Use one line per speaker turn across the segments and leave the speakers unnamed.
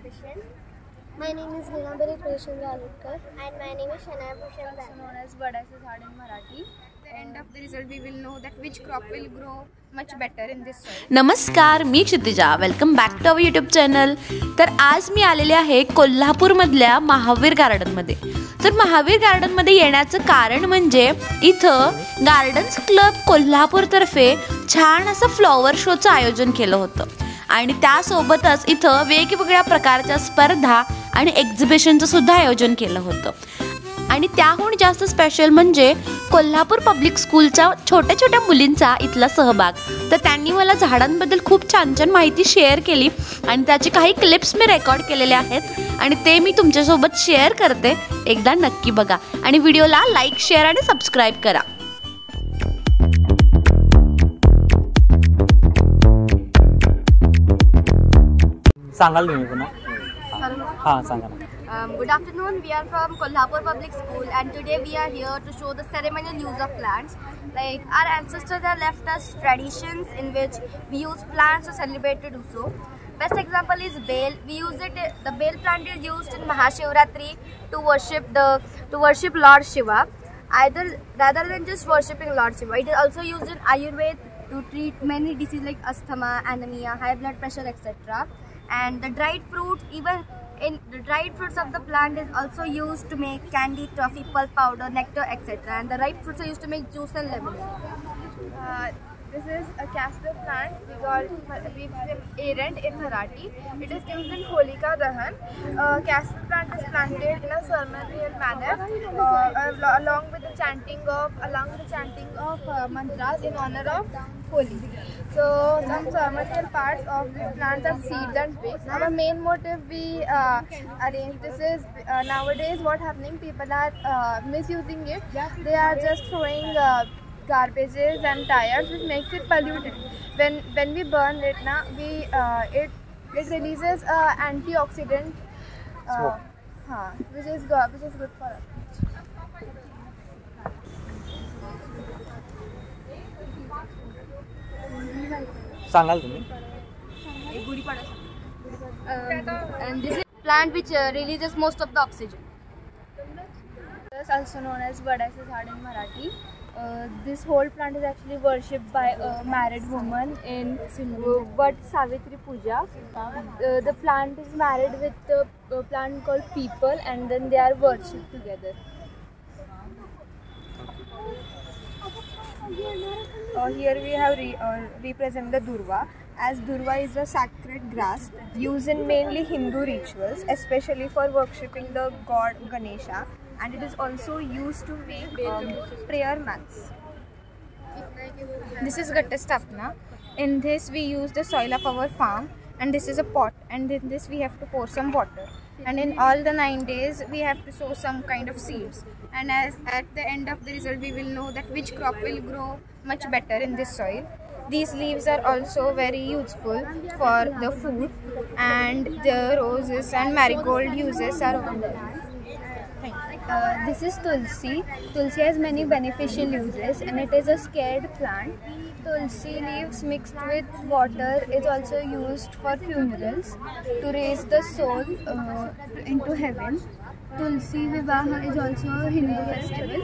exhibition. My name is Neelambari Prashandra Alukar and my name is Shanaya Bhushan, also known as Badaise Zhad in Marathi. At the end of the result, we will know that which crop will grow much better in this soil.
नमस्कार, मी Kshitija. Welcome back to our YouTube channel. तर आज मी आलेले आहे कोल्हापूरमधल्या महावीर गार्डनमध्ये. तर महावीर गार्डनमध्ये येण्याचं कारण म्हणजे इथं गार्डन्स क्लब कोल्हापूरतर्फे छान असं फ्लॉवर शोचं आयोजन केलं होतं आणि त्यासोबतच इथं वेगवेगळ्या प्रकारच्या स्पर्धा आणि एक्झिबिशनचं सुद्धा आयोजन केलं होतं. आणि त्याहून जास्त स्पेशल म्हणजे कोल्हापूर पब्लिक स्कूलच्या छोट्या छोट्या मुलींचा इथला सहभाग. तर त्यांनी मला झाडांबद्दल खूप छान छान माहिती शेअर केली आणि त्याची काही क्लिप्स मी रेकॉर्ड केलेले आहेत आणि ते मी तुमच्यासोबत शेअर करते. एकदा नक्की बघा आणि व्हिडिओला लाईक, शेअर आणि सबस्क्राईब करा.
सांगाल तुम्ही पुन्हा? हां सांगा ना.
Good afternoon, we are from Kolhapur Public School and today we are here to show the ceremonial use of plants. Like our ancestors have left us traditions in which we use plants to celebrate to do so. Best example is bale. We use it. The bale plant is used in Mahashivratri to worship Lord Shiva. Rather than just worshipping Lord Shiva, it is also used in Ayurveda to treat many diseases like asthma, anemia, high blood pressure, etc. And the dried fruits of the plant is also used to make candy, toffee, pulp powder, nectar, etc. And the ripe fruits are used to make juice and lemonade. This is a castor plant. We say erent in Marathi. It is used in Holika Dahan. Castor plant is planted in a ceremonial manner along with the chanting of mantras in honor of Holi. So some ceremonial parts of these plants are seeds and twigs. Our main motive we arrange this is nowadays what happening, people are misusing it. They are just throwing garbages and tires, which makes it polluted. When we burn it now, it releases antioxidant, which is good for us.
सांगाल तुम्ही?
And this is plant which releases most of the oxygen. This is also known as Badaise Zhad in Marathi. This whole plant is actually worshipped by a married woman in Vat Savitri Puja. The plant is married with a plant called Peepal and then they are worshipped together. Here we have represent the Durva, as Durva is a sacred grass used in mainly Hindu rituals, especially for worshipping the god Ganesha, and it is also used to make prayer mats. This is Ghatastapna. In this we use the soil of our farm, and this is a pot, and in this we have to pour some water, and in all the 9 days we have to sow some kind of seeds, and as at the end of the result we will know that which crop will grow much better in this soil. These leaves are also very useful for the food, and the roses and marigold uses are on there. This is Tulsi. Tulsi has many beneficial uses and it is a scared plant. Tulsi leaves mixed with water is also used for funerals to raise the soul into heaven. Tulsi Vivaha is also a Hindu festival.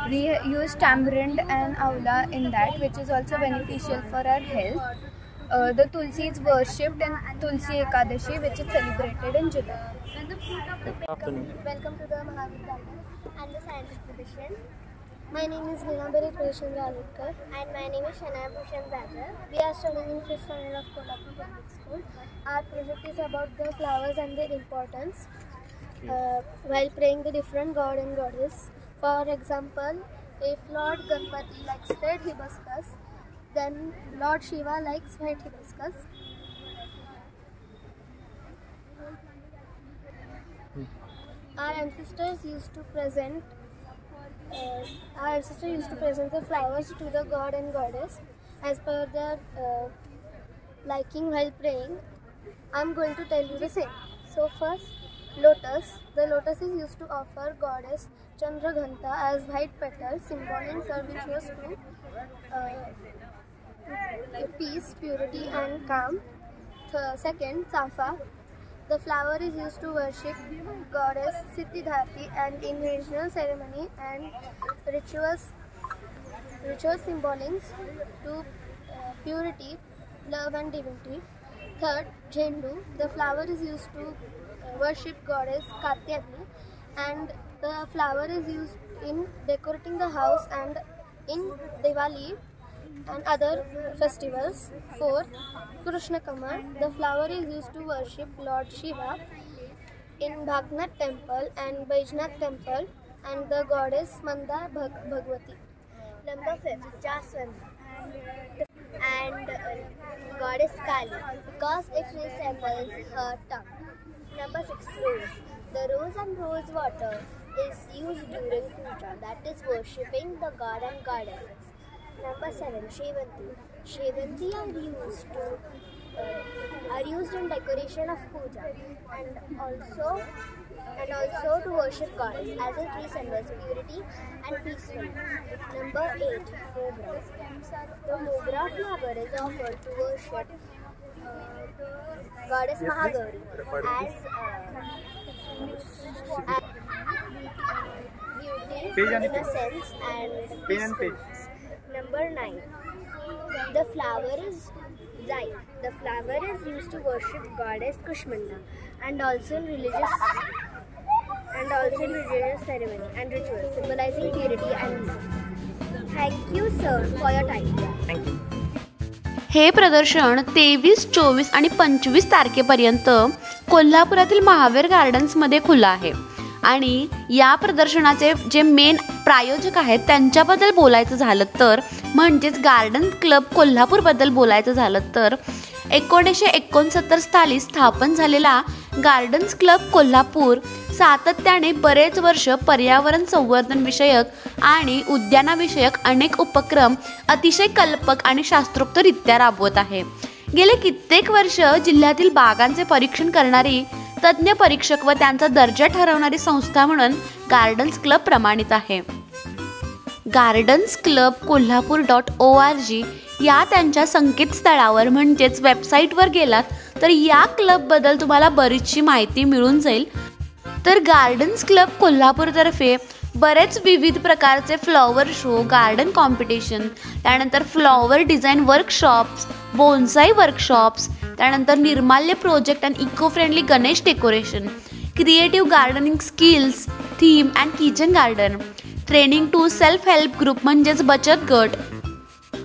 We use tamarind and aula in that, which is also beneficial for our health. The Tulsi is worshipped in Tulsi Ekadashi, which is celebrated in July. Welcome to the Mahavir Garden and the science exhibition. My name is Neelambari Prashandra Alukar and my name is Shanaya Bhushan. We are studying in 5th standard of Kolhapur Public School. Our project is about the flowers and their importance while praying the different god and goddess. For example, if Lord Ganpati likes red hibiscus, then Lord Shiva likes white hibiscus. Our ancestors used to present the flowers to the god and goddess as per their liking while praying. I am going to tell you the same. So first, lotus. The lotus is used to offer goddess Chandraghanta as white petals, symboling her wishes to peace, purity and calm. Second, Safa.
The flower is used to worship goddess Siddhidhati and in regional ceremony and ritual symboling to purity, love and divinity. Third, Jhendu. The flower is used to worship goddess Katyaki and the flower is used in decorating the house and in Diwali and other festivals. Fourth, Krishna Kamal. The flower is used to worship Lord Shiva in Bhagnath temple and Baijnath temple and the goddess Manda Bhagwati. Number 5, Jaswant and goddess Kali because it resembles her tongue. Number 6, Rose. The rose and rose water is used during puja, that is worshipping the god and goddesses. Number 7, Shevanti. Shevanti are used in decoration of puja and also to worship goddess as it resembles purity and peacefulness. Number 8, Mogra. The Mogra flower is offered to worship goddess Mahagauri as beauty, innocence and peacefulness. Number 9, the flower is Zai. The flower is used to worship goddess Kushmanda and also in religious ceremony and rituals symbolizing purity and love. Thank you sir for your time.
Thank you.
हे प्रदर्शन 23, 24 आणि 25 तारखेपर्यंत कोल्हापुरातील महावीर गार्डन्समध्ये खुलं आहे. आणि या प्रदर्शनाचे जे main प्रायोजक आहेत त्यांच्याबद्दल बोलायचं झालं तर म्हणजेच गार्डन क्लब कोल्हापूरबद्दल बोलायचं झालं तर 1969 साली स्थापन झालेला गार्डन्स क्लब कोल्हापूर सातत्याने बरेच वर्ष पर्यावरण संवर्धन विषयक आणि उद्यानाविषयक अनेक उपक्रम अतिशय कल्पक आणि शास्त्रोक्तरित्या राबवत आहे. गेले कित्येक वर्ष जिल्ह्यातील बागांचे परीक्षण करणारी तज्ज्ञ परीक्षक व त्यांचा दर्जा ठरवणारी संस्था म्हणून गार्डन्स क्लब प्रमाणित आहे. गार्डन्स क्लब कोल्हापूर.org या त्यांच्या संकेतस्थळावर म्हणजेच वेबसाईटवर गेलात तर या क्लबबद्दल तुम्हाला बरीचशी माहिती मिळून जाईल. तर गार्डन्स क्लब कोल्हापूरतर्फे बरेच विविध प्रकारचे फ्लॉवर शो, गार्डन कॉम्पिटिशन, त्यानंतर flower design workshops, bonsai workshops, त्यानंतर निर्माल्य project and eco friendly Ganesh decoration, creative gardening skills, theme and kitchen garden, training to self help group म्हणजेच बचत गट,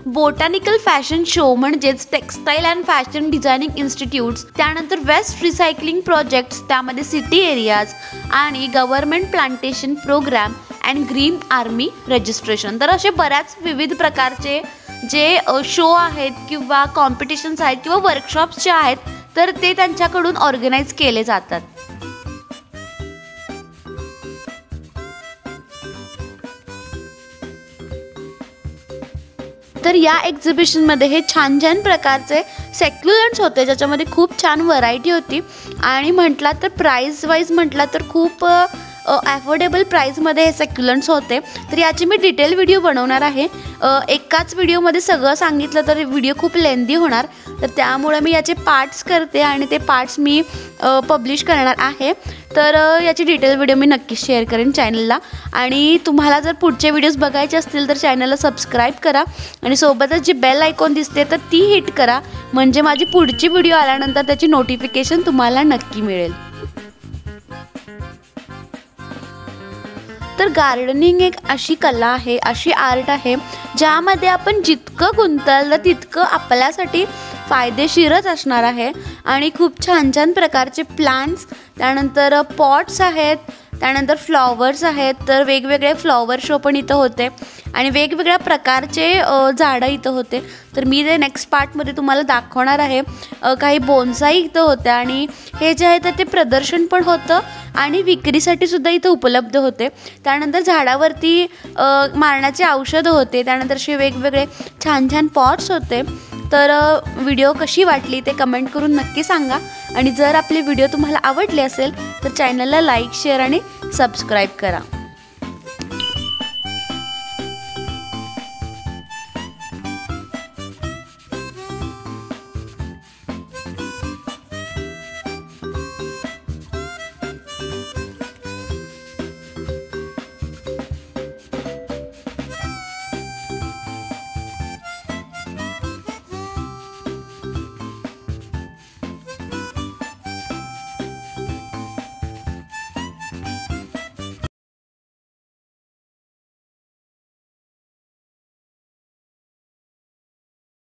बोटॅनिकल फॅशन शो म्हणजेच textile and fashion designing institutes, त्यानंतर waste recycling projects त्यामध्ये city areas आणि government plantation programme and green army registration. तर असे बऱ्याच विविध प्रकारचे जे शो आहेत किंवा कॉम्पिटिशन्स आहेत किंवा वर्कशॉप्स जे आहेत तर ते त्यांच्याकडून ऑर्गनाईज केले जातात. तर या एक्झिबिशनमध्ये हे छान छान प्रकारचे सेक्युलंट्स होते ज्याच्यामध्ये खूप छान व्हरायटी होती आणि म्हटला तर प्राईस वाईज म्हटला तर खूप ॲफोर्डेबल प्राईजमध्ये हे सेक्युलंट्स होते. तर याची मी डिटेल व्हिडिओ बनवणार आहे. एकाच व्हिडिओमध्ये सगळं सांगितलं तर व्हिडिओ खूप लेंदी होणार, तर त्यामुळे मी याचे पार्ट्स करते आणि ते पार्ट्स मी पब्लिश करणार आहे. तर याची डिटेल व्हिडिओ मी नक्कीच शेअर करेन चॅनलला. आणि तुम्हाला जर पुढचे व्हिडिओज बघायचे असतील तर चॅनलला सबस्क्राईब करा आणि सोबतच जी बेल आयकॉन दिसते तर ती हिट करा, म्हणजे माझी पुढची व्हिडिओ आल्यानंतर त्याची नोटिफिकेशन तुम्हाला नक्की मिळेल. तर गार्डनिंग एक अशी कला आहे, अशी आर्ट आहे ज्यामध्ये आपण जितकं गुंतलं तितकं आपल्यासाठी फायदेशीरच असणार आहे. आणि खूप छान छान प्रकारचे प्लांट्स, त्यानंतर पॉट्स आहेत, त्यानंतर फ्लॉवर्स आहेत. तर वेगवेगळे फ्लॉवर शो पण इथं होते आणि वेगवेगळ्या प्रकारचे झाडं इथं होते. तर मी ते नेक्स्ट पार्टमध्ये तुम्हाला दाखवणार आहे. काही बोन्साई इथं होत्या आणि हे जे आहे तर ते प्रदर्शन पण होतं आणि विक्रीसाठी सुद्धा इथं उपलब्ध होते. त्यानंतर झाडावरती मारण्याचे औषधं होते, त्यानंतर असे वेगवेगळे छान छान पॉट्स होते. तर व्हिडिओ कशी वाटली ते कमेंट करून नक्की सांगा. आणि जर आपले व्हिडिओ तुम्हाला आवडले असेल तर चॅनलला लाईक, शेअर आणि सबस्क्राईब करा.